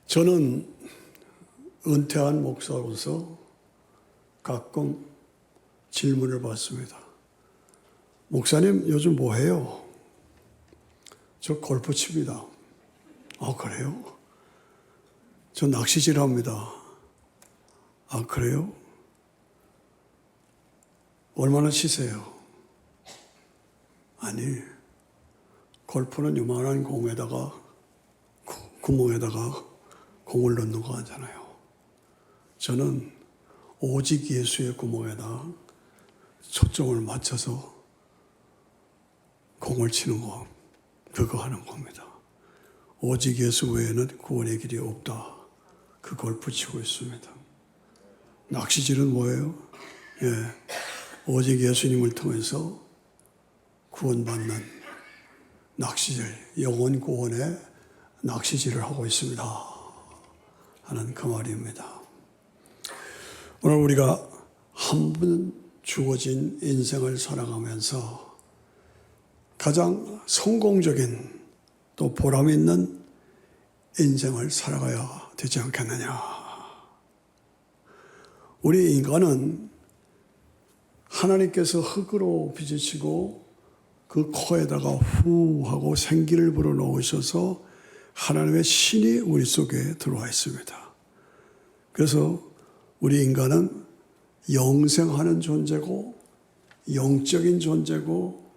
저는 은퇴한 목사로서 가끔 질문을 받습니다. 목사님, 요즘 뭐 해요? 저 골프 칩니다. 아, 그래요? 저 낚시질 합니다. 아, 그래요? 얼마나 치세요? 아니, 골프는 요만한 공에다가, 구멍에다가 공을 넣는 거 아니잖아요. 저는 오직 예수의 구멍에다 초점을 맞춰서 공을 치는 거, 그거 하는 겁니다. 오직 예수 외에는 구원의 길이 없다. 그 골프 치고 있습니다. 낚시질은 뭐예요? 오직 예수님을 통해서 구원받는 낚시질, 영혼 구원의 낚시질을 하고 있습니다 하는 그 말입니다. 오늘 우리가 한 번 주어진 인생을 살아가면서 가장 성공적인 또 보람 있는 인생을 살아가야 되지 않겠느냐. 우리 인간은 하나님께서 흙으로 빚으시고 그 코에다가 후 하고 생기를 불어넣으셔서 하나님의 신이 우리 속에 들어와 있습니다. 그래서 우리 인간은 영생하는 존재고 영적인 존재고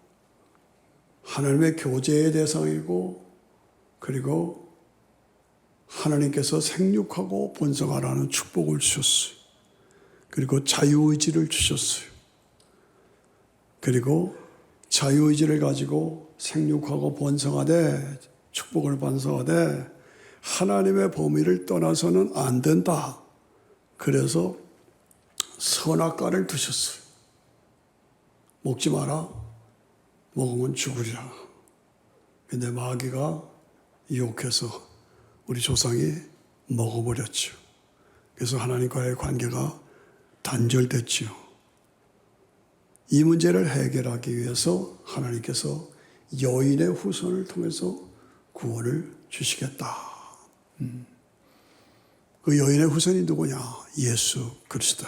하나님의 교제의 대상이고 그리고 하나님께서 생육하고 번성하라는 축복을 주셨어요. 그리고 자유의지를 주셨어요. 그리고 자유의지를 가지고 생육하고 번성하되 축복을 번성하되 하나님의 범위를 떠나서는 안 된다. 그래서 선악과를 두셨어요. 먹지 마라. 먹으면 죽으리라. 근데 마귀가 유혹해서 우리 조상이 먹어버렸죠. 그래서 하나님과의 관계가 단절됐죠. 이 문제를 해결하기 위해서 하나님께서 여인의 후손을 통해서 구원을 주시겠다. 그 여인의 후손이 누구냐? 예수 그리스도.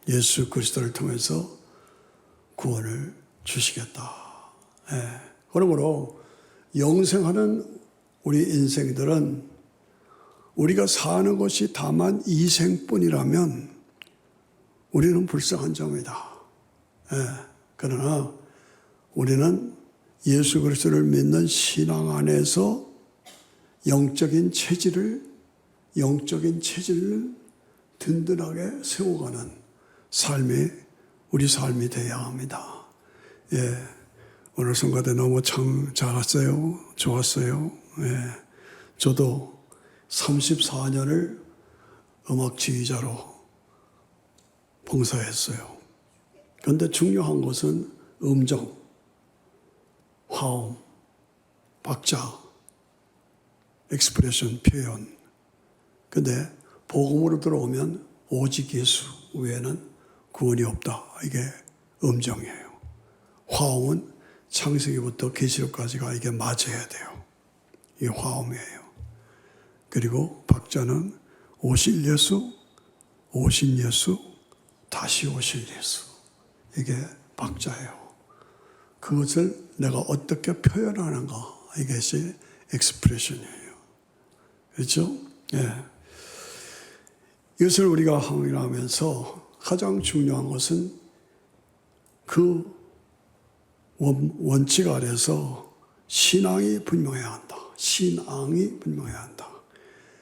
예수 그리스도를 통해서 구원을 주시겠다. 그러므로 영생하는 우리 인생들은 우리가 사는 것이 다만 이생뿐이라면 우리는 불쌍한 자입니다. 그러나 우리는 예수 그리스도를 믿는 신앙 안에서 영적인 체질을 든든하게 세워가는 삶이 우리 삶이 되어야 합니다. 오늘 성가대 너무 참 잘했어요. 좋았어요. 저도 34년을 음악 지휘자로 봉사했어요. 그런데 중요한 것은 음정, 화음, 박자, 익스프레션, 표현. 근데 복음으로 들어오면 오직 예수 외에는 구원이 없다. 이게 음정이에요. 화음은 창세기부터 계시록까지가 이게 맞아야 돼요. 이게 화음이에요. 그리고 박자는 오실 예수, 오신 예수, 다시 오실 예수. 이게 박자예요. 그것을 내가 어떻게 표현하는가. 이것이 익스프레션이에요. 그렇죠? 이것을 우리가 항의하면서 가장 중요한 것은 그 원칙 아래서 신앙이 분명해야 한다. 신앙이 분명해야 한다.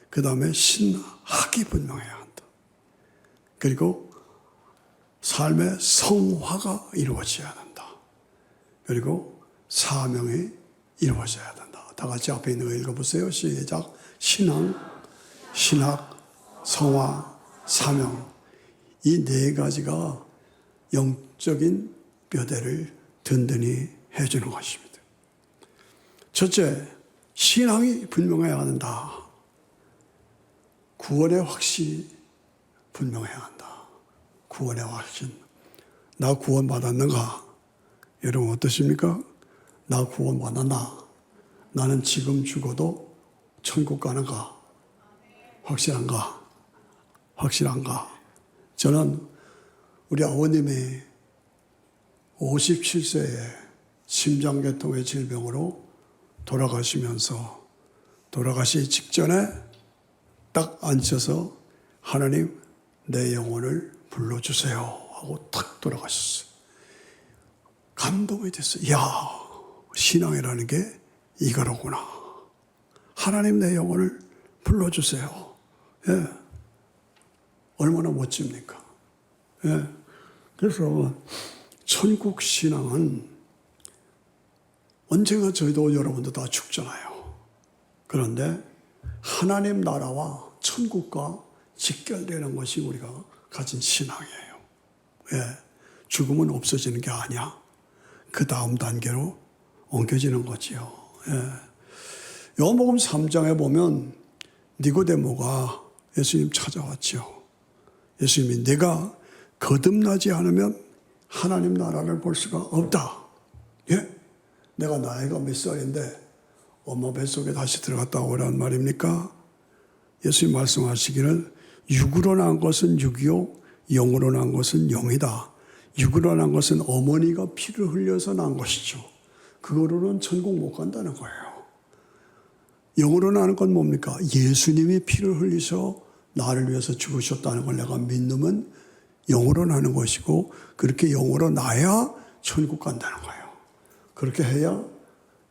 그 다음에 신학이 분명해야 한다. 그리고 삶의 성화가 이루어져야 된다. 그리고 사명이 이루어져야 된다. 다 같이 앞에 있는 거 읽어보세요. 시작. 신앙, 신학, 성화, 사명. 이 네 가지가 영적인 뼈대를 든든히 해주는 것입니다. 첫째, 신앙이 분명해야 한다. 구원의 확신이 분명해야 한다. 구원의 확신. 나 구원 받았는가? 여러분 어떠십니까? 나 구원 받았나? 나는 지금 죽어도 천국 가는가? 확실한가? 확실한가? 저는 우리 아버님이 57세에 심장계통의 질병으로 돌아가시면서 돌아가시기 직전에 딱 앉혀서 하나님 내 영혼을 불러주세요 하고 탁 돌아가셨어요. 감동이 됐어요. 이야, 신앙이라는 게 이거로구나. 하나님 내 영혼을 불러주세요. 예. 얼마나 멋집니까? 예. 그래서 천국 신앙은 언젠가 저희도 여러분도 다 죽잖아요. 그런데 하나님 나라와 천국과 직결되는 것이 우리가 가진 신앙이에요. 예. 죽음은 없어지는 게 아니야. 그 다음 단계로 옮겨지는 거지요. 예. 요한복음 3장에 보면 니고데모가 예수님 찾아왔죠. 예수님이 내가 거듭나지 않으면 하나님 나라를 볼 수가 없다. 예? 내가 나이가 몇 살인데 엄마 뱃속에 다시 들어갔다 오란 말입니까? 예수님 말씀하시기를 육으로 난 것은 육이요 영으로 난 것은 영이다. 육으로 난 것은 어머니가 피를 흘려서 난 것이죠. 그거로는 천국 못 간다는 거예요. 영으로 나는 건 뭡니까? 예수님이 피를 흘리셔 나를 위해서 죽으셨다는 걸 내가 믿으면 영으로 나는 것이고, 그렇게 영으로 나야 천국 간다는 거예요. 그렇게 해야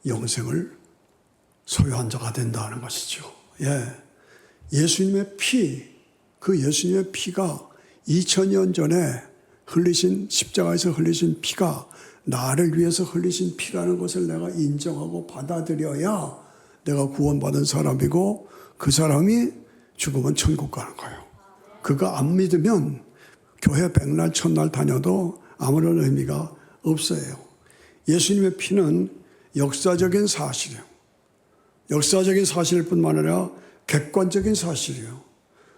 영생을 소유한 자가 된다는 것이죠. 예. 예수님의 피, 그 예수님의 피가 2000년 전에 흘리신, 십자가에서 흘리신 피가 나를 위해서 흘리신 피라는 것을 내가 인정하고 받아들여야 내가 구원받은 사람이고, 그 사람이 죽으면 천국 가는 거예요. 그거 안 믿으면 교회 백날 천날 다녀도 아무런 의미가 없어요. 예수님의 피는 역사적인 사실이에요. 역사적인 사실일 뿐만 아니라 객관적인 사실이에요.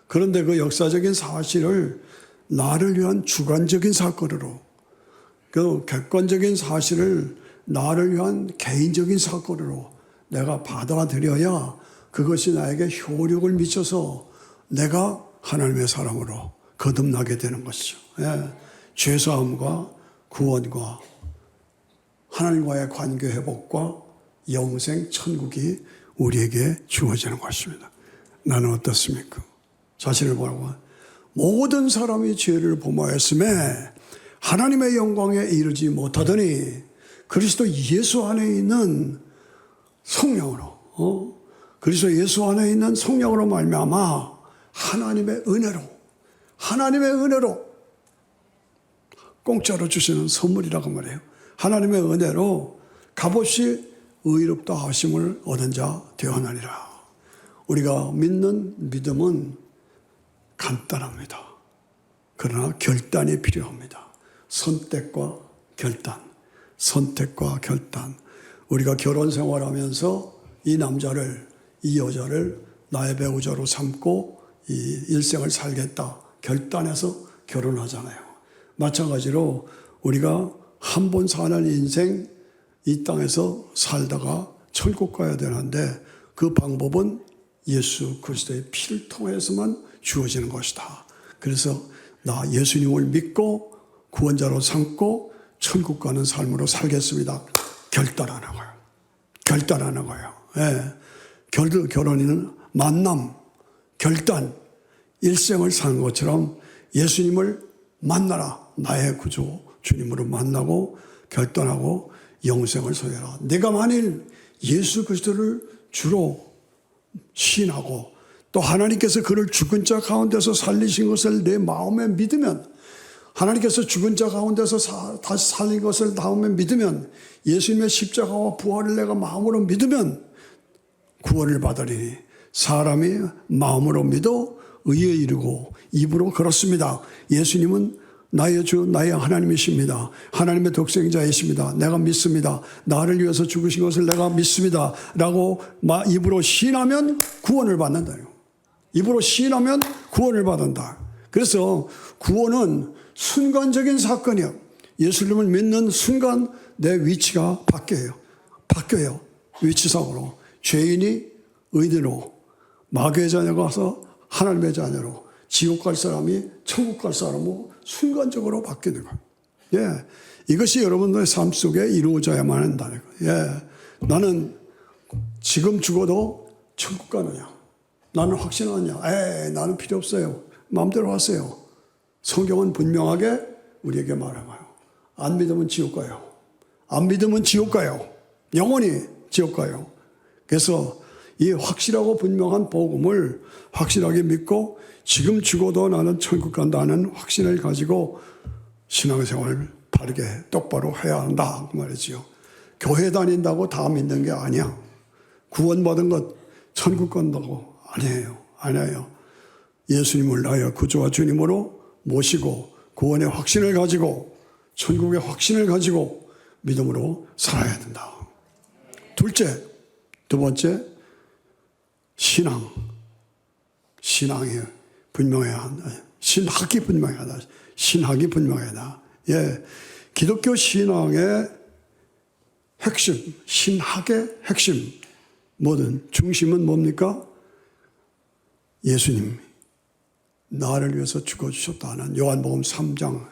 그런데 그 역사적인 사실을 나를 위한 주관적인 사건으로, 그 객관적인 사실을 나를 위한 개인적인 사건으로 내가 받아들여야 그것이 나에게 효력을 미쳐서 내가 하나님의 사람으로 거듭나게 되는 것이죠. 예. 죄사함과 구원과 하나님과의 관계 회복과 영생 천국이 우리에게 주어지는 것입니다. 나는 어떻습니까? 자신을 보라고 모든 사람이 죄를 범하였음에 하나님의 영광에 이르지 못하더니 그리스도 예수 안에 있는 성령으로 그리스도 예수 안에 있는 성령으로 말미암아 하나님의 은혜로 공짜로 주시는 선물이라고 말해요. 하나님의 은혜로 값없이 의롭다 하심을 얻은 자 되어나니라. 우리가 믿는 믿음은 간단합니다. 그러나 결단이 필요합니다. 선택과 결단. 우리가 결혼 생활하면서 이 남자를, 이 여자를 나의 배우자로 삼고 이 일생을 살겠다 결단해서 결혼하잖아요. 마찬가지로 우리가 한 번 사는 인생 이 땅에서 살다가 천국 가야 되는데 그 방법은 예수 그리스도의 피를 통해서만 주어지는 것이다. 그래서 나 예수님을 믿고 구원자로 삼고 천국 가는 삶으로 살겠습니다. 결단하는 거예요. 예. 결혼은 만남, 결단, 일생을 사는 것처럼 예수님을 만나라. 나의 구주 주님으로 만나고 결단하고 영생을 소유하라. 내가 만일 예수 그리스도를 주로 신하고 또 하나님께서 그를 죽은 자 가운데서 살리신 것을 내 마음에 믿으면, 하나님께서 죽은 자 가운데서 다시 살린 것을 마음에 믿으면, 예수님의 십자가와 부활을 내가 마음으로 믿으면 구원을 받으리니 사람이 마음으로 믿어 의에 이르고 입으로 그렇습니다. 예수님은 나의 주 나의 하나님이십니다. 하나님의 독생자이십니다. 내가 믿습니다. 나를 위해서 죽으신 것을 내가 믿습니다. 라고 입으로 시인하면 구원을 받는다. 입으로 시인하면 구원을 받는다. 그래서 구원은 순간적인 사건이야. 예수님을 믿는 순간 내 위치가 바뀌어요. 위치상으로. 죄인이 의인으로, 마귀의 자녀가 와서 하나님의 자녀로, 지옥 갈 사람이 천국 갈 사람으로 순간적으로 바뀌는 거예요. 예, 이것이 여러분들의 삶 속에 이루어져야만 한다는 거예요. 예, 나는 지금 죽어도 천국 가느냐? 나는 확신하냐? 나는 필요 없어요. 마음대로 하세요. 성경은 분명하게 우리에게 말해요. 안 믿으면 지옥 가요. 안 믿으면 지옥 가요. 영원히 지옥 가요. 그래서 이 확실하고 분명한 복음을 확실하게 믿고 지금 죽어도 나는 천국 간다는 확신을 가지고 신앙생활을 바르게 똑바로 해야 한다 그 말이지요. 교회 다닌다고 다 믿는 게 아니야. 구원받은 것 천국 간다고 아니에요. 예수님을 나의 구주와 주님으로 모시고 구원의 확신을 가지고 천국의 확신을 가지고 믿음으로 살아야 된다. 두 번째 신앙이 분명해야 한다. 신학이 분명하다. 신학이 분명하다. 예, 기독교 신앙의 핵심, 신학의 핵심, 뭐든 중심은 뭡니까? 예수님 나를 위해서 죽어주셨다는 요한복음 3장.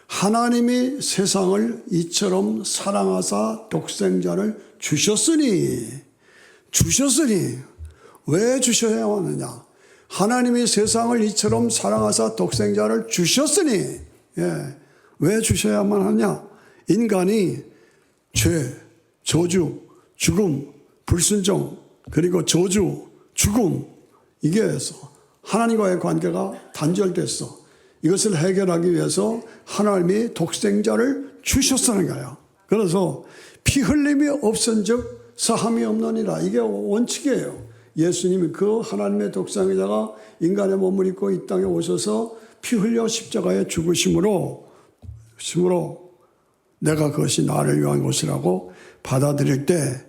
하나님이 세상을 이처럼 사랑하사 독생자를 주셨으니 왜 주셔야 하느냐? 하나님이 세상을 이처럼 사랑하사 독생자를 주셨으니 왜 주셔야만 하냐? 인간이 죄, 저주, 죽음, 불순종, 그리고 저주, 죽음, 이게 하나님과의 관계가 단절됐어. 이것을 해결하기 위해서 하나님이 독생자를 주셨다는 거야. 그래서 피 흘림이 없은즉 사함이 없느니라. 이게 원칙이에요. 예수님이 그 하나님의 독생자가 인간의 몸을 입고 이 땅에 오셔서 피 흘려 십자가에 죽으심으로 내가 그것이 나를 위한 것이라고 받아들일 때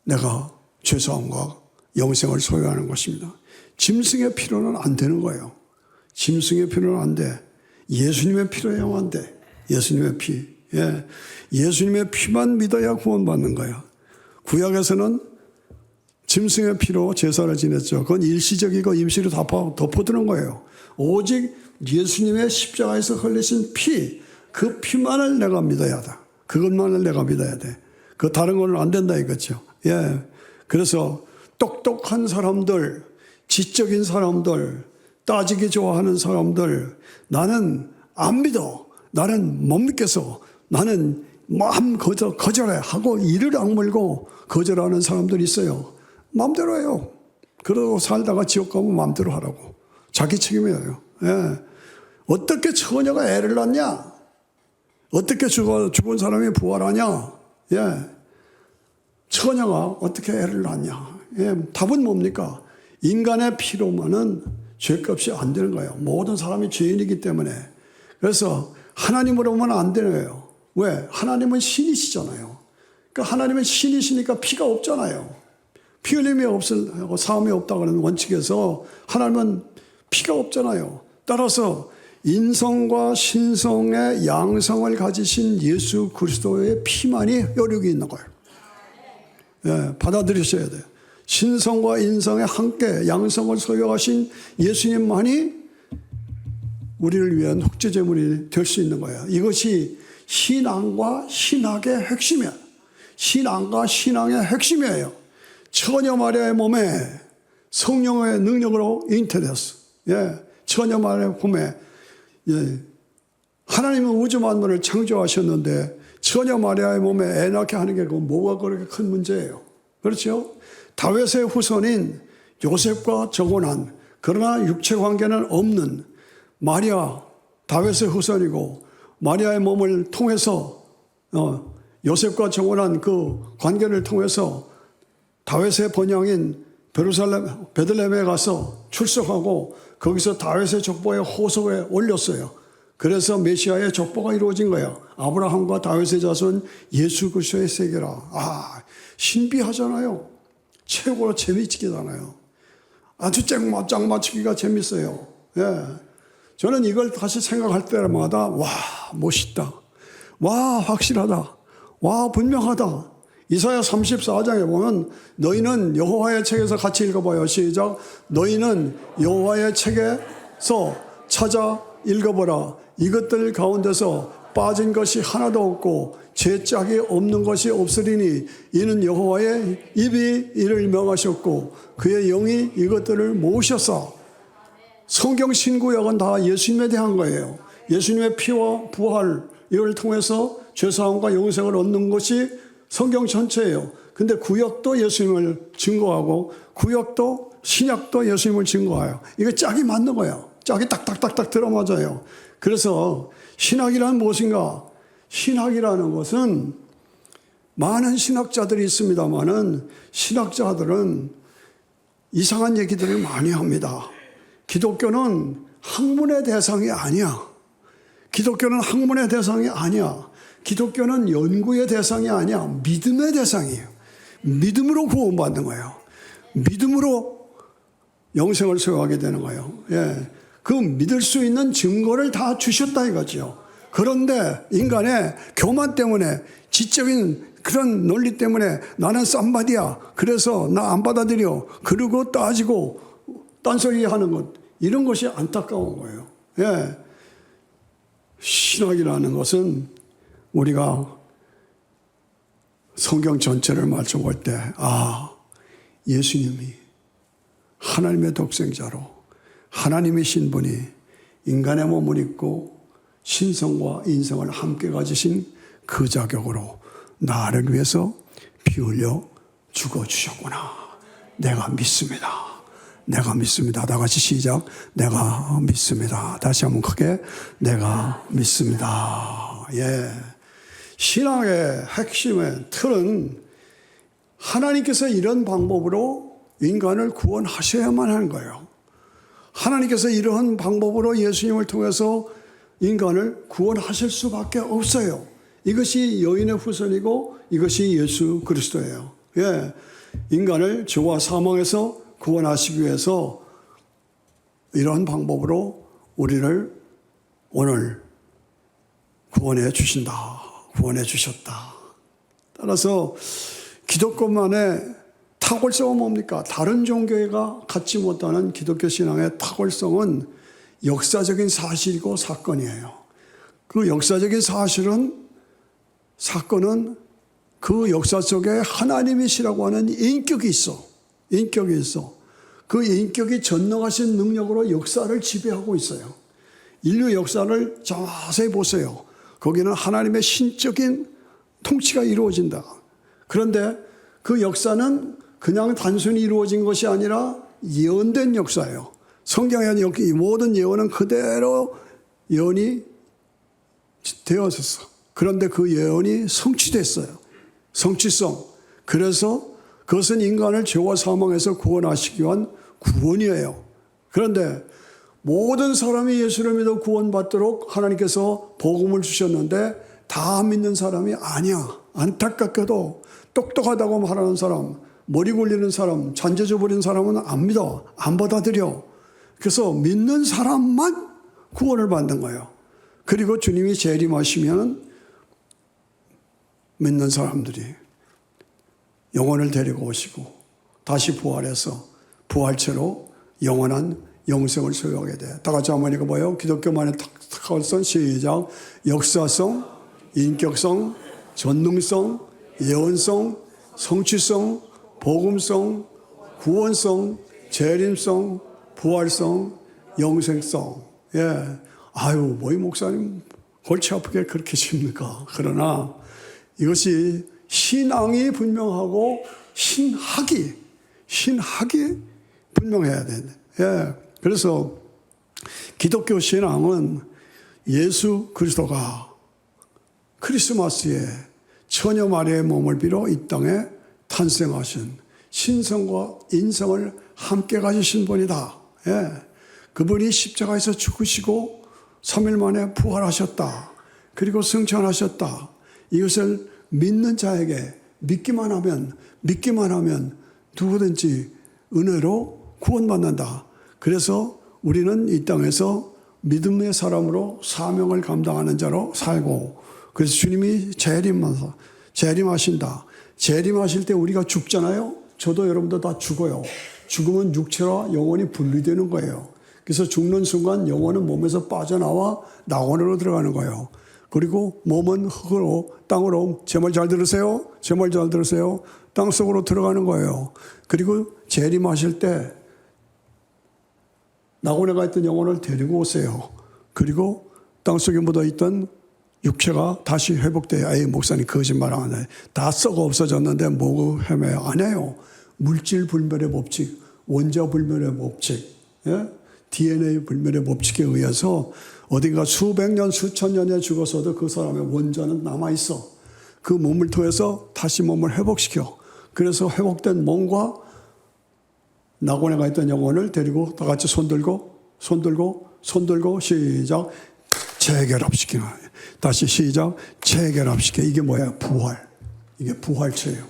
내가 죄사함과 영생을 소유하는 것입니다. 짐승의 피로는 안 되는 거예요. 짐승의 피로는 안 돼. 예수님의 피로야만 돼. 예수님의 피. 예. 예수님의 피만 믿어야 구원받는 거야. 구약에서는 짐승의 피로 제사를 지냈죠. 그건 일시적이고 임시로 덮어두는 거예요. 오직 예수님의 십자가에서 흘리신 피, 그 피만을 내가 믿어야 돼. 그것만을 내가 믿어야 돼. 그 다른 건 안 된다 이거죠. 예. 그래서 똑똑한 사람들, 지적인 사람들, 따지기 좋아하는 사람들, 나는 안 믿어. 나는 못 믿겠어. 나는 마음 거절해 하고 이를 악물고 거절하는 사람들이 있어요. 마음대로 해요. 그러고 살다가 지옥 가면 마음대로 하라고. 자기 책임이에요. 예. 어떻게 처녀가 애를 낳냐? 어떻게 죽은 사람이 부활하냐? 예. 처녀가 어떻게 애를 낳냐? 예. 답은 뭡니까? 인간의 피로만은 죄값이 안 되는 거예요. 모든 사람이 죄인이기 때문에. 그래서 하나님으로만 안 되는 거예요. 왜? 하나님은 신이시잖아요. 그러니까 하나님은 신이시니까 피가 없잖아요. 피 흘림이 없을, 사함이 없다는 원칙에서 하나님은 피가 없잖아요. 따라서 인성과 신성의 양성을 가지신 예수 그리스도의 피만이 효력이 있는 거예요. 예, 받아들이셔야 돼요. 신성과 인성의 함께 양성을 소유하신 예수님만이 우리를 위한 속죄제물이 될 수 있는 거예요. 이것이 신앙과 신학의 핵심이에요. 신앙과 신앙의 핵심이에요. 처녀 마리아의 몸에 성령의 능력으로 잉태됐어. 예, 처녀 마리아의 몸에 하나님은 우주 만물을 창조하셨는데 처녀 마리아의 몸에 애 낳게 하는 게 뭐가 그렇게 큰 문제예요. 그렇죠? 다윗의 후손인 요셉과 정혼한, 그러나 육체 관계는 없는 마리아, 다윗의 후손이고 마리아의 몸을 통해서 요셉과 정혼한 그 관계를 통해서 다윗의 번영인 베들레헴에 가서 출석하고 거기서 다윗의 족보의 호속에 올렸어요. 그래서 메시아의 족보가 이루어진 거예요. 아브라함과 다윗의 자손 예수 그리스도의 세계라. 아, 신비하잖아요. 최고로 재미있게잖아요. 아주 짱맞추기가 재밌어요. 예. 저는 이걸 다시 생각할 때마다 와, 멋있다. 와, 확실하다. 와, 분명하다. 이사야 34장에 보면 너희는 여호와의 책에서 같이 읽어봐요. 시작. 너희는 여호와의 책에서 찾아 읽어보라. 이것들 가운데서 빠진 것이 하나도 없고 죄짝이 없는 것이 없으리니 이는 여호와의 입이 이를 명하셨고 그의 영이 이것들을 모으셨사. 성경 신구약은 다 예수님에 대한 거예요. 예수님의 피와 부활 이걸 통해서 죄사함과 영생을 얻는 것이 성경 전체예요. 근데 구약도 예수님을 증거하고 구약도 신약도 예수님을 증거해요. 이게 짝이 맞는 거예요. 짝이 딱딱딱딱 들어맞아요. 그래서 신학이란 무엇인가? 신학이라는 것은 많은 신학자들이 있습니다만은 신학자들은 이상한 얘기들을 많이 합니다. 기독교는 학문의 대상이 아니야. 기독교는 학문의 대상이 아니야. 기독교는 연구의 대상이 아니야. 믿음의 대상이에요. 믿음으로 구원받는 거예요. 믿음으로 영생을 소유하게 되는 거예요. 예. 그 믿을 수 있는 증거를 다 주셨다 이거죠. 그런데 인간의 교만 때문에 지적인 그런 논리 때문에 나는 쌈바디야. 그래서 나 안 받아들여. 그러고 따지고 딴소리 하는 것. 이런 것이 안타까운 거예요. 예. 신학이라는 것은 우리가 성경 전체를 맞춰볼 때, 예수님이 하나님의 독생자로 하나님의 신분이 인간의 몸을 입고 신성과 인성을 함께 가지신 그 자격으로 나를 위해서 피 흘려 죽어주셨구나. 내가 믿습니다. 내가 믿습니다. 다 같이 시작. 내가 믿습니다. 다시 한번 크게. 내가 믿습니다. 예. 신앙의 핵심의 틀은 하나님께서 이런 방법으로 인간을 구원하셔야만 하는 거예요. 하나님께서 이러한 방법으로 예수님을 통해서 인간을 구원하실 수밖에 없어요. 이것이 여인의 후손이고 이것이 예수 그리스도예요. 예. 인간을 죄와 사망에서 구원하시기 위해서 이러한 방법으로 우리를 오늘 구원해 주신다. 구원해 주셨다. 따라서 기독교만의 탁월성은 뭡니까? 다른 종교가 갖지 못하는 기독교 신앙의 탁월성은 역사적인 사실이고 사건이에요. 그 역사적인 사건은 그 역사 속에 하나님이시라고 하는 인격이 있어. 인격이 있어. 그 인격이 전능하신 능력으로 역사를 지배하고 있어요. 인류 역사를 자세히 보세요. 거기는 하나님의 신적인 통치가 이루어진다. 그런데 그 역사는 그냥 단순히 이루어진 것이 아니라 예언된 역사예요. 성경의 모든 예언은 그대로 예언이 되었었어. 그런데 그 예언이 성취됐어요. 성취성. 그래서 그것은 인간을 죄와 사망에서 구원하시기 위한 구원이에요. 그런데 모든 사람이 예수를 믿어 구원받도록 하나님께서 복음을 주셨는데 다 믿는 사람이 아니야. 안타깝게도 똑똑하다고 말하는 사람, 머리 굴리는 사람, 잔재주 부리는 사람은 안 믿어. 안 받아들여. 그래서 믿는 사람만 구원을 받는 거예요. 그리고 주님이 재림하시면 믿는 사람들이 영혼을 데리고 오시고 다시 부활해서 부활체로 영원한 영생을 소유하게 돼. 다 같이 한번 읽어봐요. 기독교만의 탁월성 시작. 역사성, 인격성, 전능성, 예언성, 성취성, 복음성, 구원성, 재림성, 부활성, 영생성. 예. 아유, 뭐이 목사님 골치 아프게 그렇게 칩니까? 그러나 이것이 신앙이 분명하고 신학이 분명해야 되네. 예. 그래서 기독교 신앙은 예수 그리스도가 크리스마스에 처녀 마리아의 몸을 빌어 이 땅에 탄생하신 신성과 인성을 함께 가지신 분이다. 예. 그분이 십자가에서 죽으시고 3일 만에 부활하셨다. 그리고 승천하셨다. 이것을 믿는 자에게 믿기만 하면 누구든지 은혜로 구원받는다. 그래서 우리는 이 땅에서 믿음의 사람으로 사명을 감당하는 자로 살고, 그래서 주님이 재림하신다. 재림하실 때 우리가 죽잖아요. 저도 여러분도 다 죽어요. 죽으면 육체와 영혼이 분리되는 거예요. 그래서 죽는 순간 영혼은 몸에서 빠져나와 낙원으로 들어가는 거예요. 그리고 몸은 흙으로, 땅으로, 제 말 잘 들으세요? 제 말 잘 들으세요? 땅 속으로 들어가는 거예요. 그리고 재림하실 때 낙원에 가 있던 영혼을 데리고 오세요. 그리고 땅 속에 묻어있던 육체가 다시 회복돼요. 에이, 목사님 거짓말 안 해. 다 썩어 없어졌는데 뭐 헤매요? 안 해요. 물질 불멸의 법칙, 원자 불멸의 법칙, 예? DNA 불멸의 법칙에 의해서 어딘가 수백 년, 수천 년에 죽어서도 그 사람의 원자는 남아있어. 그 몸을 통해서 다시 몸을 회복시켜. 그래서 회복된 몸과 낙원에 가 있던 영혼을 데리고 다 같이 손들고 시작. 재결합시키는 거예요. 다시 시작. 재결합시켜. 이게 뭐야? 부활. 이게 부활체예요.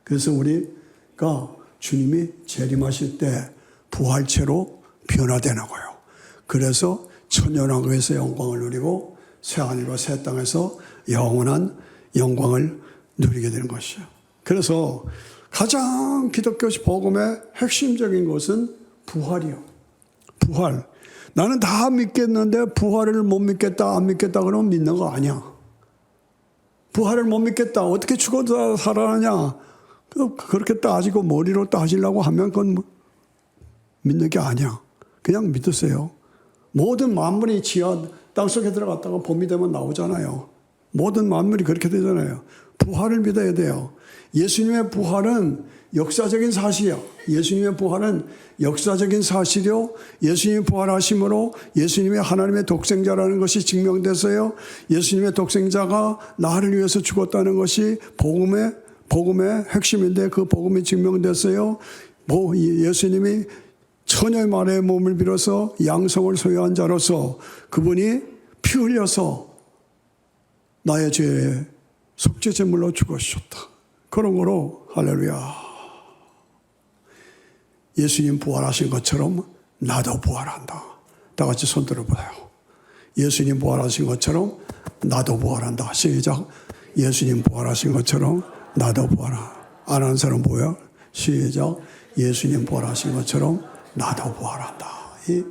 그래서 우리가 주님이 재림하실 때 부활체로 변화되는 거예요. 그래서 천년왕국에서 영광을 누리고 새하늘과 새 땅에서 영원한 영광을 누리게 되는 것이에요. 그래서 가장 기독교 복음의 핵심적인 것은 부활이요. 부활. 나는 다 믿겠는데 부활을 못 믿겠다, 안 믿겠다 그러면 믿는 거 아니야. 부활을 못 믿겠다. 어떻게 죽어도 살아나냐. 그렇게 따지고 머리로 따지려고 하면 그건 믿는 게 아니야. 그냥 믿으세요. 모든 만물이 지하 땅속에 들어갔다가 봄이 되면 나오잖아요. 모든 만물이 그렇게 되잖아요. 부활을 믿어야 돼요. 예수님의 부활은 역사적인 사실이야. 예수님의 부활은 역사적인 사실이요. 예수님이 부활하심으로 예수님이 하나님의 독생자라는 것이 증명돼서요. 예수님의 독생자가 나를 위해서 죽었다는 것이 복음의 핵심인데 그 복음이 증명됐어요. 예수님이 처녀의 말의 몸을 빌어서 양성을 소유한 자로서 그분이 피 흘려서 나의 죄의 속죄 제물로 죽으셨다. 그런 거로 할렐루야. 예수님 부활하신 것처럼 나도 부활한다. 다 같이 손 들어봐요. 예수님 부활하신 것처럼 나도 부활한다. 시작. 예수님 부활하신 것처럼 나도 부활한다. 안 하는 사람 뭐야? 시작. 예수님 부활하신 것처럼 나도 부활한다. 이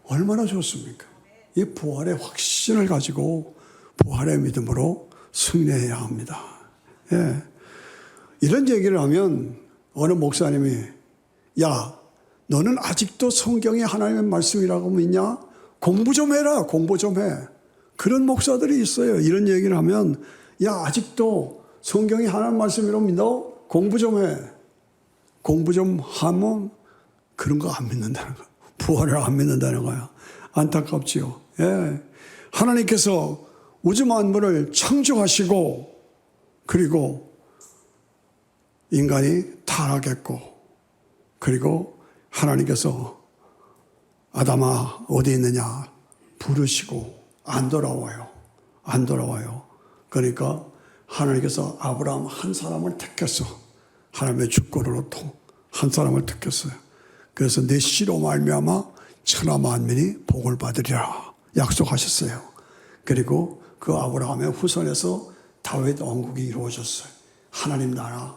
얼마나 좋습니까? 이 부활의 확신을 가지고 부활의 믿음으로 승리해야 합니다. 예. 이런 얘기를 하면 어느 목사님이 야, 너는 아직도 성경이 하나님의 말씀이라고 믿냐? 공부 좀 해라. 공부 좀 해. 그런 목사들이 있어요. 이런 얘기를 하면 야, 아직도 성경이 하나님의 말씀이라고 믿어? 공부 좀 해. 공부 좀 하면 그런 거 안 믿는다는 거야. 부활을 안 믿는다는 거야. 안타깝지요. 예. 하나님께서 우주 만물을 창조하시고 그리고 인간이 타락했고 그리고 하나님께서 아담아 어디 있느냐 부르시고 안 돌아와요. 안 돌아와요. 그러니까 하나님께서 아브라함 한 사람을 택했어. 하나님의 주권으로 한 사람을 택했어요. 그래서 내 씨로 말미암아 천하 만민이 복을 받으리라 약속하셨어요. 그리고 그 아브라함의 후손에서 다윗 왕국이 이루어졌어요. 하나님 나라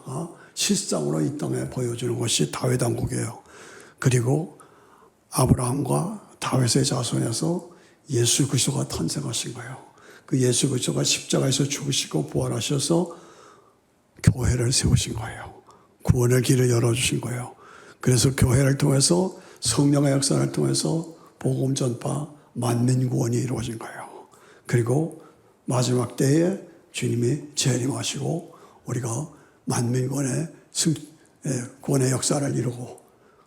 실상으로 이 땅에 보여주는 것이 다윗 왕국이에요. 그리고 아브라함과 다윗의 자손에서 예수 그리스도가 탄생하신 거예요. 그 예수 그리스도가 십자가에서 죽으시고 부활하셔서 교회를 세우신 거예요. 구원의 길을 열어주신 거예요. 그래서 교회를 통해서 성령의 역사를 통해서 복음 전파 만민 구원이 이루어진 거예요. 그리고 마지막 때에 주님이 재림하시고 우리가 만민 구원의 역사를 이루고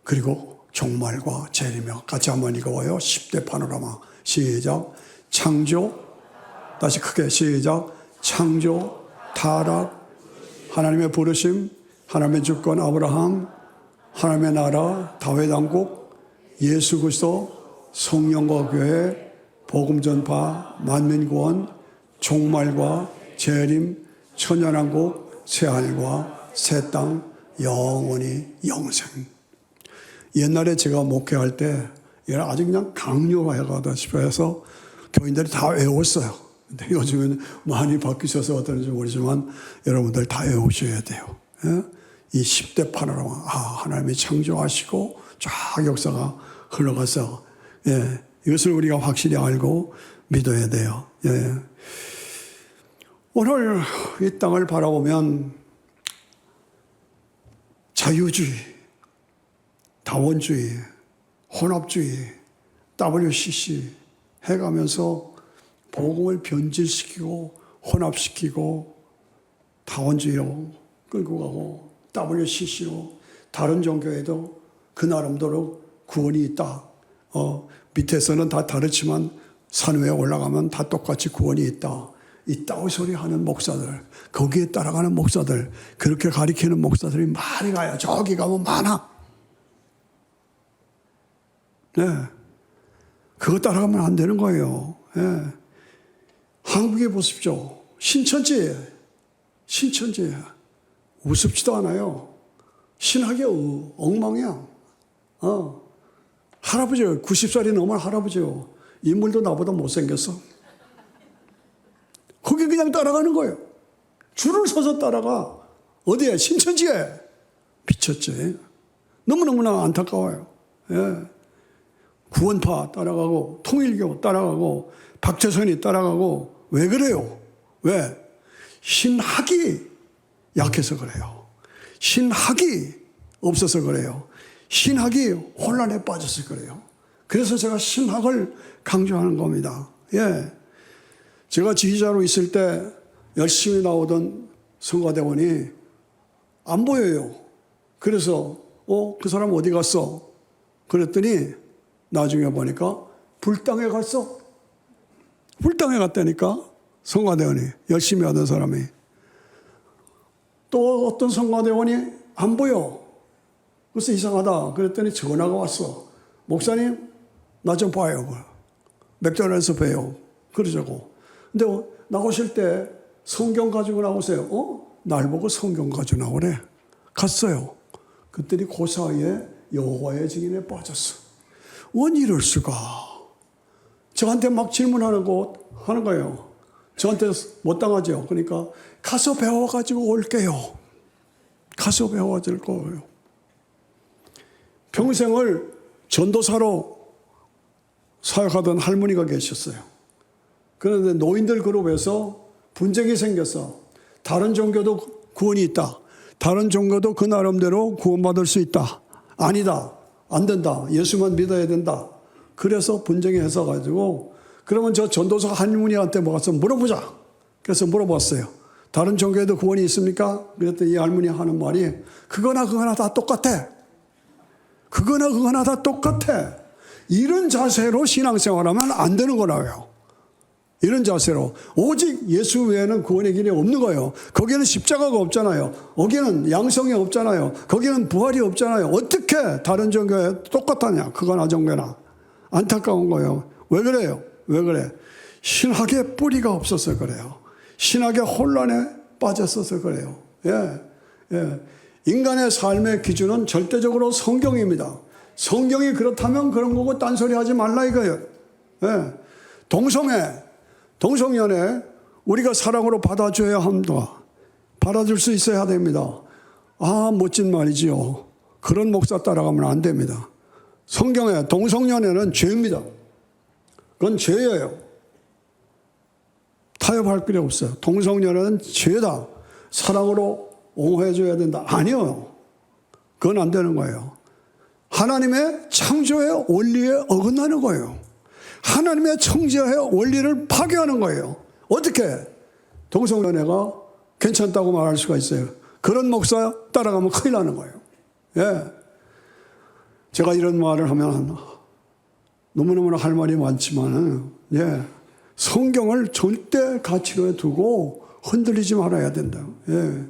그리고 종말과 재림이요. 같이 한번 읽어봐요. 10대 파노라마 시작. 창조 다시 크게 시작. 창조 타락 하나님의 부르심 하나님의 주권 아브라함 하나님의 나라 다윗 왕국 예수 그리스도 성령과 교회 복음 전파 만민 구원 종말과 재림 천년왕국 새하늘과 새 땅 영원히 영생. 옛날에 제가 목회할 때 아주 그냥 강요해가다시피 해서 교인들이 다 외웠어요. 근데 요즘은 많이 바뀌셔서 어떤지 모르지만 여러분들 다 외우셔야 돼요. 예? 이 10대 파노라마, 하나님이 창조하시고 쫙 역사가 흘러가서, 예, 이것을 우리가 확실히 알고 믿어야 돼요. 예. 오늘 이 땅을 바라보면 자유주의, 다원주의, 혼합주의, WCC 해가면서 복음을 변질시키고 혼합시키고 다원주의로 끌고 가고 WCC로 다른 종교에도 그 나름대로 구원이 있다. 밑에서는 다 다르지만 산 위에 올라가면 다 똑같이 구원이 있다. 있다고 소리하는 목사들, 거기에 따라가는 목사들, 그렇게 가리키는 목사들이 많이 가요. 저기 가면 많아. 네. 그거 따라가면 안 되는 거예요. 네. 한국에 보십시오. 신천지 우습지도 않아요. 신학이 엉망이야. 할아버지, 90살이 넘은 할아버지요. 인물도 나보다 못생겼어. 거기 그냥 따라가는 거예요. 줄을 서서 따라가. 어디에? 신천지에. 미쳤지. 너무너무나 안타까워요. 예. 구원파 따라가고 통일교 따라가고 박재선이 따라가고 왜 그래요? 왜? 신학이 약해서 그래요. 신학이 없어서 그래요. 신학이 혼란에 빠져서 그래요. 그래서 제가 신학을 강조하는 겁니다. 예. 제가 지휘자로 있을 때 열심히 나오던 성가대원이 안 보여요. 그래서 그 사람 어디 갔어? 그랬더니 나중에 보니까 불당에 갔어. 불당에 갔다니까 성가대원이 열심히 하던 사람이. 또 어떤 성가대원이 안 보여. 그래서 이상하다. 그랬더니 전화가 왔어. 목사님 나 좀 봐요. 맥도날드에서 봬요. 그러자고. 근데 나오실 때 성경 가지고 나오세요. 날 보고 성경 가지고 나오래. 갔어요. 그랬더니 그 사이에 여호와의 증인에 빠졌어. 원 이럴 수가. 저한테 막 질문하는 거예요. 저한테 못 당하죠. 그러니까 가서 배워가지고 올게요. 가서 배워줄 거예요. 평생을 전도사로 사역하던 할머니가 계셨어요. 그런데 노인들 그룹에서 분쟁이 생겼어. 다른 종교도 구원이 있다. 다른 종교도 그 나름대로 구원받을 수 있다. 아니다. 안 된다. 예수만 믿어야 된다. 그래서 분쟁이 있어가지고 그러면 저 전도사 할머니한테 가서 물어보자. 그래서 물어봤어요. 다른 종교에도 구원이 있습니까? 그랬더니 이 할머니 하는 말이 그거나 다 똑같아. 그거나 다 똑같아. 이런 자세로 신앙생활하면 안 되는 거라고요. 이런 자세로. 오직 예수 외에는 구원의 길이 없는 거예요. 거기는 십자가가 없잖아요. 거기는 양성이 없잖아요. 거기는 부활이 없잖아요. 어떻게 다른 종교에 똑같다냐. 그거나 종교나. 안타까운 거예요. 왜 그래요? 왜 그래? 신학의 뿌리가 없어서 그래요. 신학의 혼란에 빠졌어서 그래요. 예, 예. 인간의 삶의 기준은 절대적으로 성경입니다. 성경이 그렇다면 그런 거고 딴소리 하지 말라 이거예요. 예. 동성연애 우리가 사랑으로 받아줘야 합니다. 받아줄 수 있어야 됩니다. 멋진 말이지요. 그런 목사 따라가면 안 됩니다. 성경에 동성연애는 죄입니다. 그건 죄예요. 타협할 필요 없어요. 동성연애는 죄다. 사랑으로 옹호해줘야 된다. 아니요. 그건 안 되는 거예요. 하나님의 창조의 원리에 어긋나는 거예요. 하나님의 창조의 원리를 파괴하는 거예요. 어떻게? 동성연애가 괜찮다고 말할 수가 있어요. 그런 목사 따라가면 큰일 나는 거예요. 예. 제가 이런 말을 하면 너무너무 할 말이 많지만, 예. 성경을 절대 가치로 두고 흔들리지 말아야 된다. 예.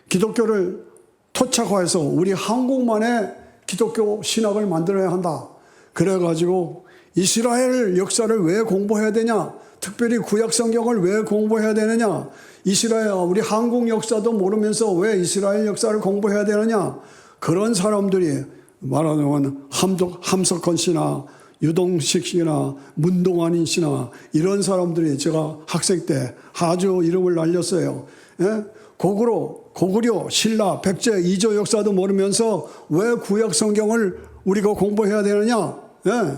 기독교를 토착화해서 우리 한국만의 기독교 신학을 만들어야 한다. 그래가지고 이스라엘 역사를 왜 공부해야 되냐? 특별히 구약 성경을 왜 공부해야 되느냐? 이스라엘, 우리 한국 역사도 모르면서 왜 이스라엘 역사를 공부해야 되느냐? 그런 사람들이 말하자면 함석헌 씨나 유동식 씨나 문동환 씨나 이런 사람들이 제가 학생 때 아주 이름을 날렸어요. 예? 고구려, 신라, 백제, 이조 역사도 모르면서 왜 구약 성경을 우리가 공부해야 되느냐? 예?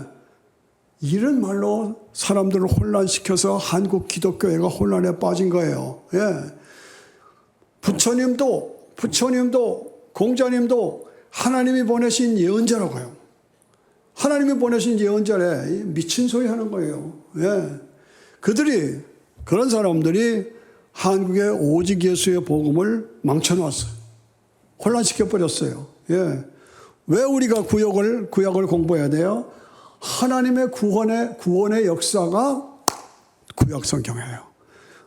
이런 말로 사람들을 혼란시켜서 한국 기독교회가 혼란에 빠진 거예요. 예. 부처님도 공자님도 하나님이 보내신 예언자라고요. 하나님이 보내신 예언자래. 미친 소리 하는 거예요. 예. 그런 사람들이 한국의 오직 예수의 복음을 망쳐놨어요. 혼란시켜버렸어요. 예. 왜 우리가 구약을 공부해야 돼요? 하나님의 구원의 역사가 구약 성경이에요.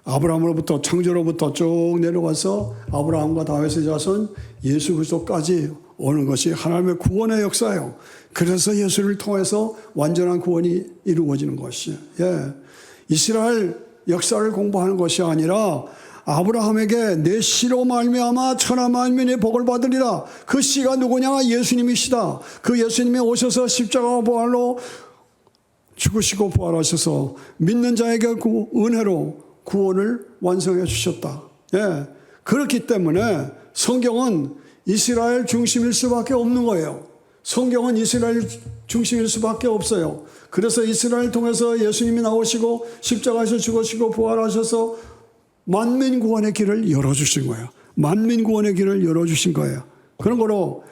아브라함으로부터 창조로부터 쭉 내려와서 아브라함과 다윗의 자손 예수 그리스도까지 오는 것이 하나님의 구원의 역사예요. 그래서 예수를 통해서 완전한 구원이 이루어지는 것이에요. 예. 이스라엘 역사를 공부하는 것이 아니라 아브라함에게 내 씨로 말미암아 천하 만민이 복을 받으리라. 그 씨가 누구냐? 예수님이시다. 그 예수님이 오셔서 십자가 부활로 죽으시고 부활하셔서 믿는 자에게 은혜로 구원을 완성해 주셨다. 예. 그렇기 때문에 성경은 이스라엘 중심일 수밖에 없는 거예요. 성경은 이스라엘 중심일 수밖에 없어요. 그래서 이스라엘 통해서 예수님이 나오시고 십자가에서 죽으시고 부활하셔서 만민 구원의 길을 열어주신 거예요. 만민 구원의 길을 열어주신 거예요. 그런 거로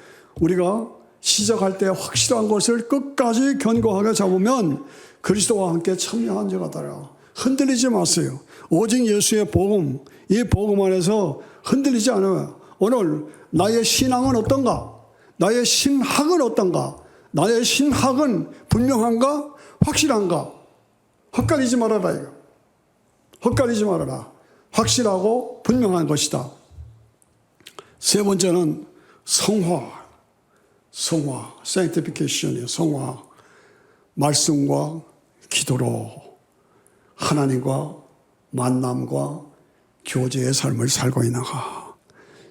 우리가 시작할 때 확실한 것을 끝까지 견고하게 잡으면 그리스도와 함께 참여한 자가 되라. 흔들리지 마세요. 오직 예수의 복음, 이 복음 안에서 흔들리지 않아요. 오늘 나의 신앙은 어떤가? 나의 신학은 어떤가? 나의 신학은 분명한가? 확실한가? 헛갈리지 말아라 이거. 헛갈리지 말아라. 확실하고 분명한 것이다. 세 번째는 성화, sanctification이에요. 성화, 말씀과 기도로 하나님과 만남과 교제의 삶을 살고 있는가.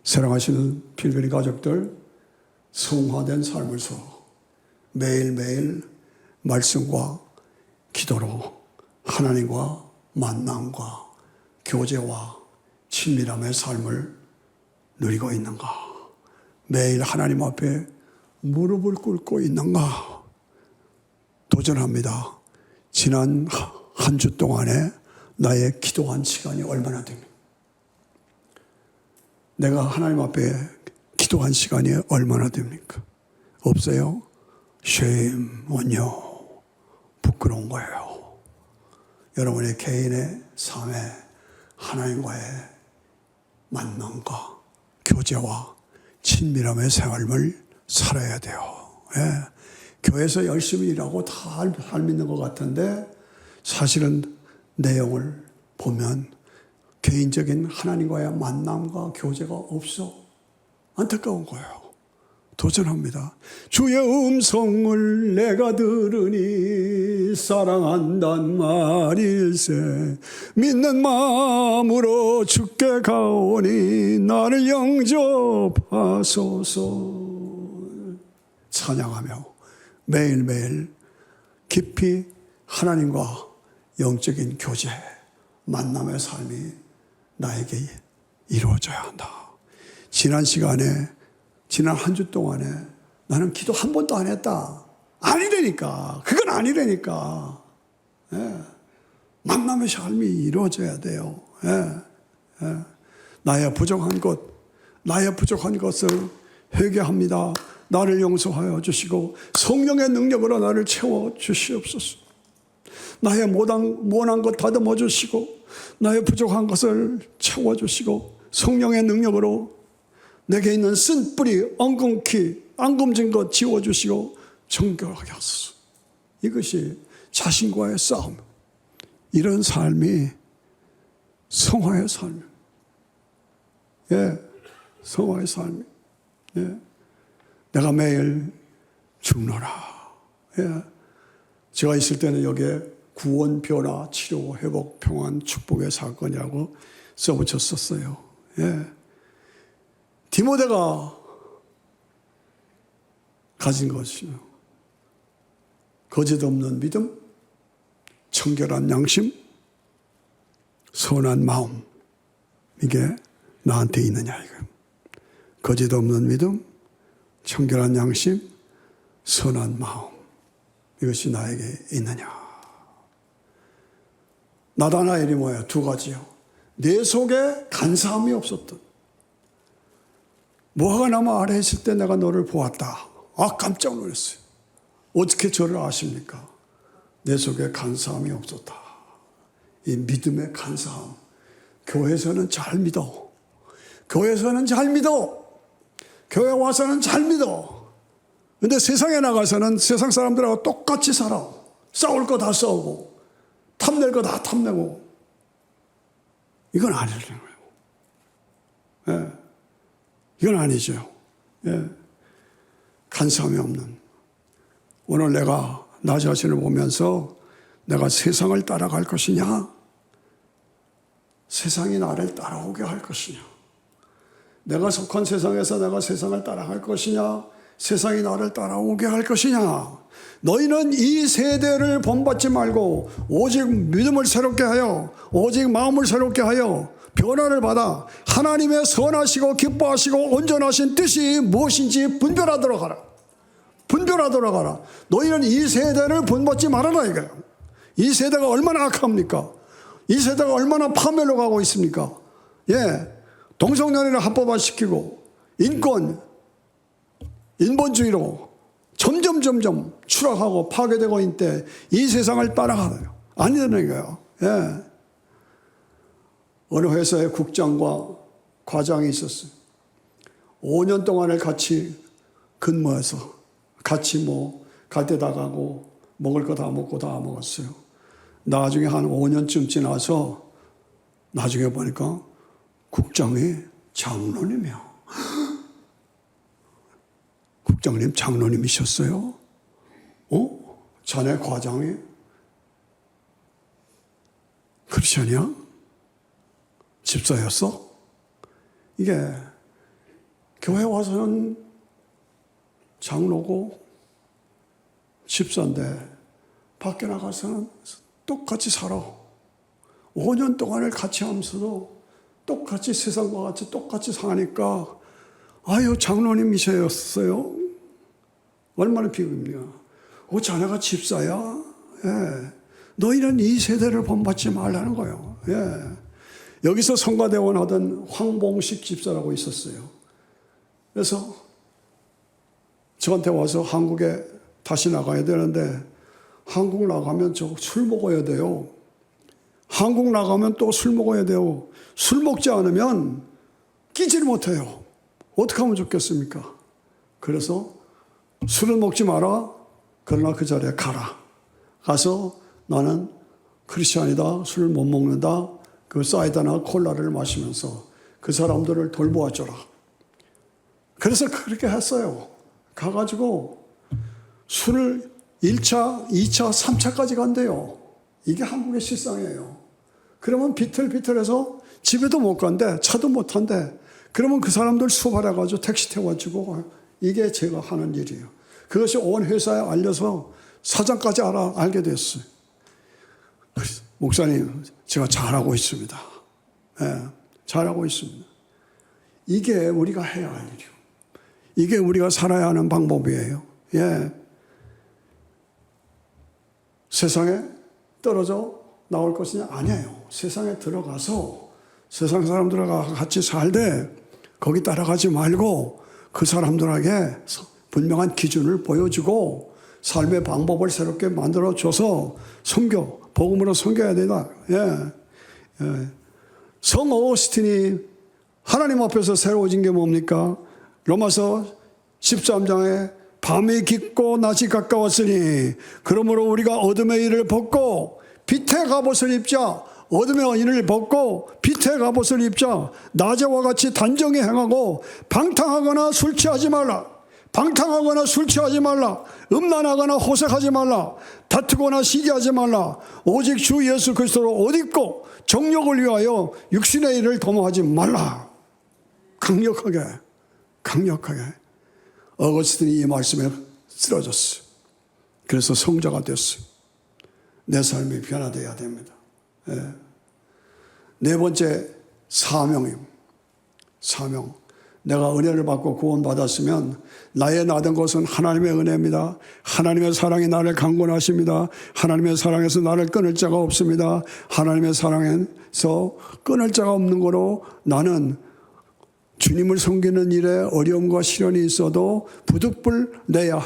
사랑하시는 필그리 가족들, 성화된 삶을 서 매일매일 말씀과 기도로 하나님과 만남과 교제와 친밀함의 삶을 누리고 있는가? 매일 하나님 앞에 무릎을 꿇고 있는가? 도전합니다. 지난 한 주 동안에 나의 기도한 시간이 얼마나 됩니까? 내가 하나님 앞에 기도한 시간이 얼마나 됩니까? 없어요? shame on you. 부끄러운 거예요. 여러분의 개인의 삶에 하나님과의 만남과 교제와 친밀함의 삶을 살아야 돼요. 예. 교회에서 열심히 일하고 다 믿는 것 같은데 사실은 내용을 보면 개인적인 하나님과의 만남과 교제가 없어. 안타까운 거예요. 도전합니다. 주의 음성을 내가 들으니 사랑한단 말일세. 믿는 마음으로 주께 가오니 나를 영접하소서. 찬양하며 매일매일 깊이 하나님과 영적인 교제, 만남의 삶이 나에게 이루어져야 한다. 지난 한 주 동안에 나는 기도 한 번도 안 했다. 아니라니까. 그건 아니라니까. 예. 만남의 삶이 이루어져야 돼요. 예. 예. 나의 부족한 것을 회개합니다. 나를 용서하여 주시고 성령의 능력으로 나를 채워 주시옵소서. 나의 못한 것 다듬어 주시고 나의 부족한 것을 채워 주시고 성령의 능력으로 내게 있는 쓴뿌리, 엉금진 것 지워주시고 정결하게 하소서. 이것이 자신과의 싸움. 이런 삶이 성화의 삶. 예, 성화의 삶. 예, 내가 매일 죽노라. 예, 제가 있을 때는 여기에 구원, 변화, 치료, 회복, 평안, 축복의 사건이라고 써붙였었어요. 예. 디모데가 가진 것이요. 거짓 없는 믿음, 청결한 양심, 선한 마음, 이게 나한테 있느냐 이거예요. 거짓 없는 믿음, 청결한 양심, 선한 마음, 이것이 나에게 있느냐. 나다나엘이 뭐예요? 두 가지요. 내 속에 간사함이 없었던. 무화과 나무 아래 있을 때 내가 너를 보았다. 아, 깜짝 놀랐어요. 어떻게 저를 아십니까? 내 속에 간사함이 없었다. 이 믿음의 간사함. 교회에서는 잘 믿어. 교회에서는 잘 믿어. 교회 와서는 잘 믿어. 근데 세상에 나가서는 세상 사람들하고 똑같이 살아. 싸울 거 다 싸우고, 탐낼 거 다 탐내고. 이건 아니라는 거예요. 예. 이건 아니죠. 예. 간사함이 없는. 오늘 내가 나 자신을 보면서 내가 세상을 따라갈 것이냐? 세상이 나를 따라오게 할 것이냐? 내가 속한 세상에서 내가 세상을 따라갈 것이냐? 세상이 나를 따라오게 할 것이냐? 너희는 이 세대를 본받지 말고 오직 믿음을 새롭게 하여 오직 마음을 새롭게 하여 변화를 받아 하나님의 선하시고 기뻐하시고 온전하신 뜻이 무엇인지 분별하도록 하라. 분별하도록 하라. 너희는 이 세대를 본받지 말아라 이거예요. 이 세대가 얼마나 악합니까? 이 세대가 얼마나 파멸로 가고 있습니까? 예, 동성연애를 합법화시키고 인본주의로 점점 추락하고 파괴되고 있는데 이 세상을 따라가요. 아니라는 거예요. 예. 어느 회사의 국장과 과장이 있었어요. 5년 동안을 같이 근무해서 같이 갈 때 다 가고 먹을 거 다 먹고 다 먹었어요. 나중에 한 5년쯤 지나서 나중에 보니까 국장이 장로님이야. 국장님 장로님이셨어요? 자네 과장이 크리스천이야? 집사였어? 이게 교회 와서는 장로고 집사인데 밖에 나가서는 똑같이 살아. 5년 동안을 같이 하면서도 똑같이 세상과 같이 똑같이 사니까 아유 장로님이셨어요? 얼마나 비극입니까? 자네가 집사야? 예. 너희는 이 세대를 본받지 말라는 거예요. 예. 여기서 성가대원 하던 황봉식 집사라고 있었어요. 그래서 저한테 와서 한국에 다시 나가야 되는데 한국 나가면 저 술 먹어야 돼요. 한국 나가면 또 술 먹어야 돼요. 술 먹지 않으면 끼질 못해요. 어떻게 하면 좋겠습니까? 그래서 술을 먹지 마라. 그러나 그 자리에 가라. 가서 나는 크리스찬이다. 술을 못 먹는다. 그 사이다나 콜라를 마시면서 그 사람들을 돌보아줘라. 그래서 그렇게 했어요. 가가지고 술을 1차, 2차, 3차까지 간대요. 이게 한국의 실상이에요. 그러면 비틀비틀해서 집에도 못 간대. 차도 못 탄대. 그러면 그 사람들 수발해가지고 택시 태워주고 이게 제가 하는 일이에요. 그것이 온 회사에 알려서 사장까지 알게 됐어요. 목사님, 제가 잘하고 있습니다. 예, 잘하고 있습니다. 이게 우리가 해야 할 일이에요. 이게 우리가 살아야 하는 방법이에요. 예. 세상에 떨어져 나올 것이냐? 아니에요. 세상에 들어가서 세상 사람들과 같이 살되 거기 따라가지 말고 그 사람들에게 분명한 기준을 보여주고 삶의 방법을 새롭게 만들어줘서 복음으로 섬겨야 되다. 예. 예. 성 어거스틴이 하나님 앞에서 새로워진 게 뭡니까? 로마서 13장에 밤이 깊고 낮이 가까웠으니 그러므로 우리가 어둠의 일을 벗고 빛의 갑옷을 입자. 어둠의 일을 벗고 빛의 갑옷을 입자. 낮에와 같이 단정히 행하고 방탕하거나 술 취하지 말라. 방탕하거나 술 취하지 말라. 음란하거나 호색하지 말라. 다투거나 시기하지 말라. 오직 주 예수 그리스도로 옷 입고 정욕을 위하여 육신의 일을 도모하지 말라. 강력하게 어거스틴이 이 말씀에 쓰러졌어요. 그래서 성자가 됐어요. 내 삶이 변화되어야 됩니다. 예. 네 번째, 사명입니다. 사명. 내가 은혜를 받고 구원받았으면 나의 나된 것은 하나님의 은혜입니다. 하나님의 사랑이 나를 강권하십니다. 하나님의 사랑에서 나를 끊을 자가 없습니다. 하나님의 사랑에서 끊을 자가 없는 거로 나는 주님을 섬기는 일에 어려움과 시련이 있어도 부득불 내야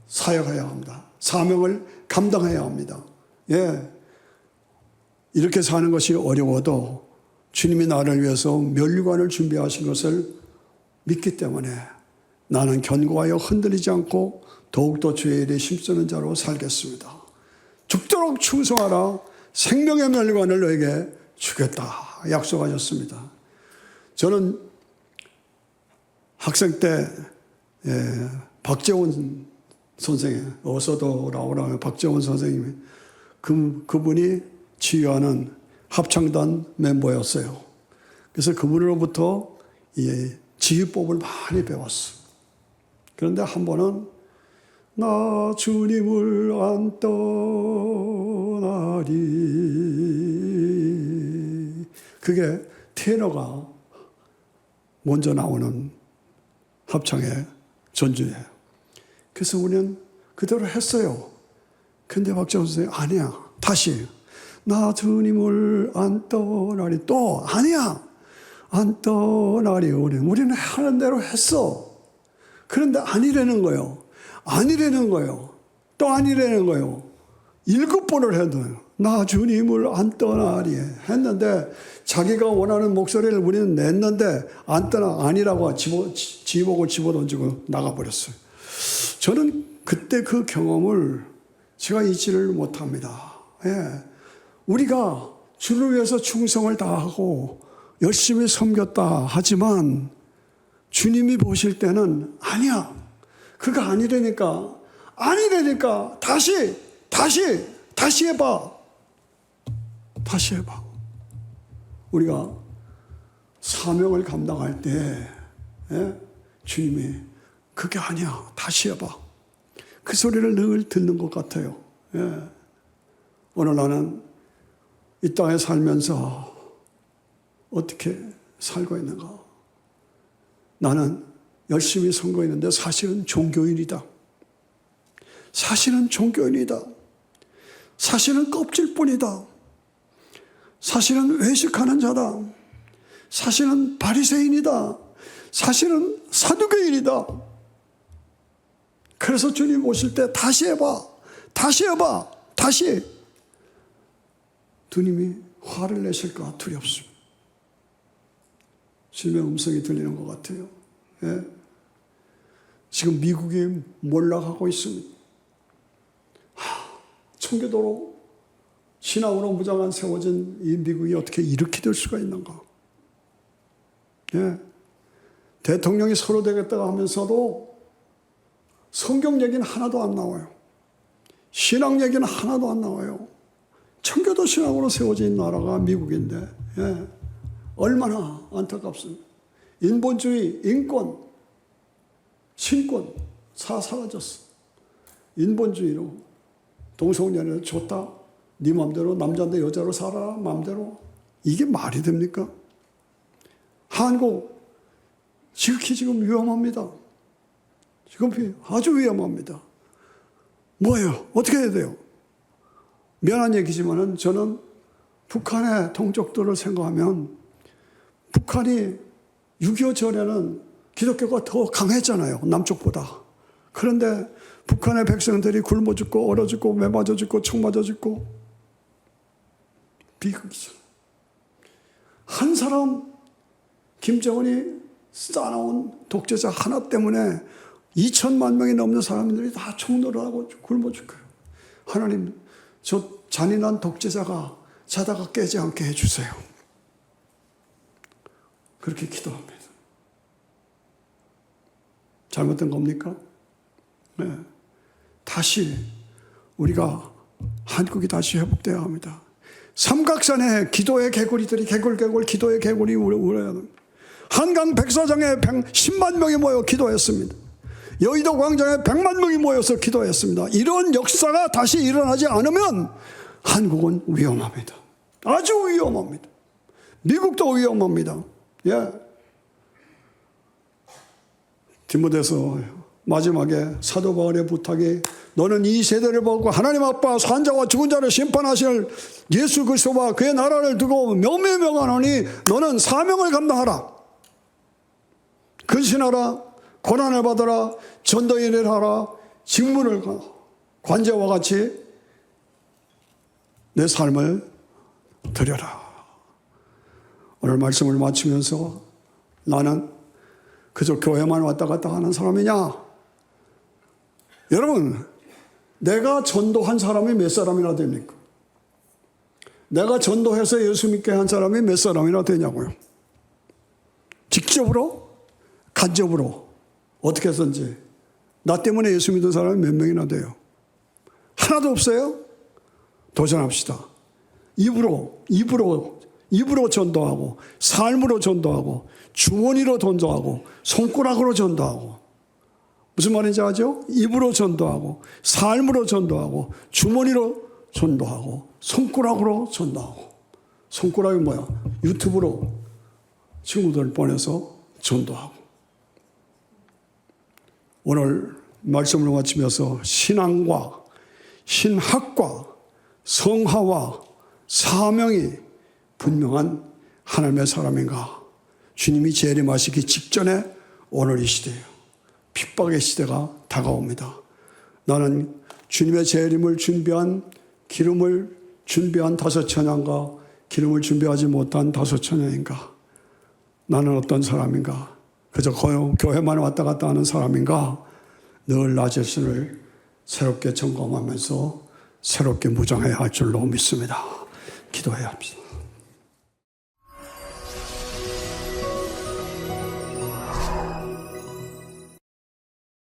사역해야 합니다. 사명을 감당해야 합니다. 예. 이렇게 사는 것이 어려워도 주님이 나를 위해서 면류관을 준비하신 것을 믿기 때문에 나는 견고하여 흔들리지 않고 더욱더 주의 일에 힘쓰는 자로 살겠습니다. 죽도록 충성하라. 생명의 면류관을 너에게 주겠다 약속하셨습니다. 저는 학생 때 박재원 선생님, 어서 돌아오라면 박재원 선생님이 그분이 지휘하는 합창단 멤버였어요. 그래서 그분으로부터 지휘법을 많이 배웠어요. 그런데 한 번은 나 주님을 안 떠나리, 그게 테너가 먼저 나오는 합창의 전주예요. 그래서 우리는 그대로 했어요. 근데 박재원 선생님 아니야, 다시 나 주님을 안 떠나리, 또 아니야 안 떠나리. 우리는 하는 대로 했어. 그런데 아니라는 거예요. 아니라는 거예요. 또 아니라는 거예요. 7번을 해도 나 주님을 안 떠나리 했는데 자기가 원하는 목소리를 우리는 냈는데 안 떠나, 아니라고 지목을 집어던지고 나가버렸어요. 저는 그때 그 경험을 제가 잊지를 못합니다. 예. 우리가 주를 위해서 충성을 다하고 열심히 섬겼다 하지만 주님이 보실 때는 아니야, 그거 아니라니까 다시 해봐. 다시 해봐. 우리가 사명을 감당할 때 주님이 그게 아니야, 다시 해봐. 그 소리를 늘 듣는 것 같아요. 오늘 나는 이 땅에 살면서 어떻게 살고 있는가? 나는 열심히 선거했는데 사실은 종교인이다. 사실은 종교인이다. 사실은 껍질뿐이다. 사실은 외식하는 자다. 사실은 바리새인이다. 사실은 사두개인이다. 그래서 주님 오실 때 다시 해봐. 주님이 화를 내실까 두렵습니다. 주님의 음성이 들리는 것 같아요. 예? 지금 미국이 몰락하고 있습니다. 청교도로 신앙으로 무장한 세워진 이 미국이 어떻게 이렇게 될 수가 있는가? 예? 대통령이 서로 되겠다고 하면서도 성경 얘기는 하나도 안 나와요. 신앙 얘기는 하나도 안 나와요. 청교도 신앙으로 세워진 나라가 미국인데 얼마나 안타깝습니다. 인본주의, 인권, 신권 사라졌어. 인본주의로 동성연애를 좋다, 네 맘대로 남자인데 여자로 살아라 맘대로. 이게 말이 됩니까? 한국 지극히 지금 위험합니다. 지금 아주 위험합니다. 뭐예요? 어떻게 해야 돼요? 미안한 얘기지만은 저는 북한의 동족들을 생각하면 북한이 6.25 전에는 기독교가 더 강했잖아요, 남쪽보다. 그런데 북한의 백성들이 굶어 죽고 얼어 죽고 매 맞아 죽고 총 맞아 죽고 비극이잖아요. 한 사람 김정은이 쌓아놓은 독재자 하나 때문에 2천만 명이 넘는 사람들이 다 총노를 하고 굶어 죽어요. 하나님, 저 잔인한 독재자가 자다가 깨지 않게 해주세요. 그렇게 기도합니다. 잘못된 겁니까? 네. 다시 우리가 한국이 다시 회복되어야 합니다. 삼각산에 기도의 개구리들이 개굴개굴 기도의 개구리 울어야 합니다. 한강 백사장에 10만 명이 모여 기도했습니다. 여의도 광장에 100만 명이 모여서 기도했습니다. 이런 역사가 다시 일어나지 않으면 한국은 위험합니다. 아주 위험합니다. 미국도 위험합니다. 예. 디모데서 마지막에 사도 바울의 부탁이 너는 이 세대를 보고 하나님 아빠 산자와 죽은 자를 심판하실 예수 그리스도와 그의 나라를 두고 명명하노니 너는 사명을 감당하라. 근신하라. 고난을 받아라. 전도 일을 하라. 직무를 관제와 같이 내 삶을 드려라. 오늘 말씀을 마치면서 나는 그저 교회만 왔다 갔다 하는 사람이냐? 여러분, 내가 전도한 사람이 몇 사람이나 됩니까? 내가 전도해서 예수 믿게 한 사람이 몇 사람이나 되냐고요? 직접으로, 간접으로, 어떻게 해서든지 나 때문에 예수 믿은 사람이 몇 명이나 돼요? 하나도 없어요? 도전합시다. 입으로 전도하고, 삶으로 전도하고, 주머니로 전도하고, 손가락으로 전도하고. 무슨 말인지 아죠? 입으로 전도하고, 삶으로 전도하고, 주머니로 전도하고, 손가락으로 전도하고. 손가락이 뭐야? 유튜브로 친구들 보내서 전도하고. 오늘 말씀을 마치면서 신앙과 신학과 성화와 사명이 분명한 하나님의 사람인가? 주님이 재림하시기 직전에 오늘 이 시대예요. 핍박의 시대가 다가옵니다. 나는 주님의 재림을 준비한 기름을 준비한 5천냥과 기름을 준비하지 못한 5천냥인가? 나는 어떤 사람인가? 그저 교회만 왔다 갔다 하는 사람인가? 늘 나 자신을 새롭게 점검하면서 새롭게 무장해야 할 줄로 믿습니다. 기도해야 합니다.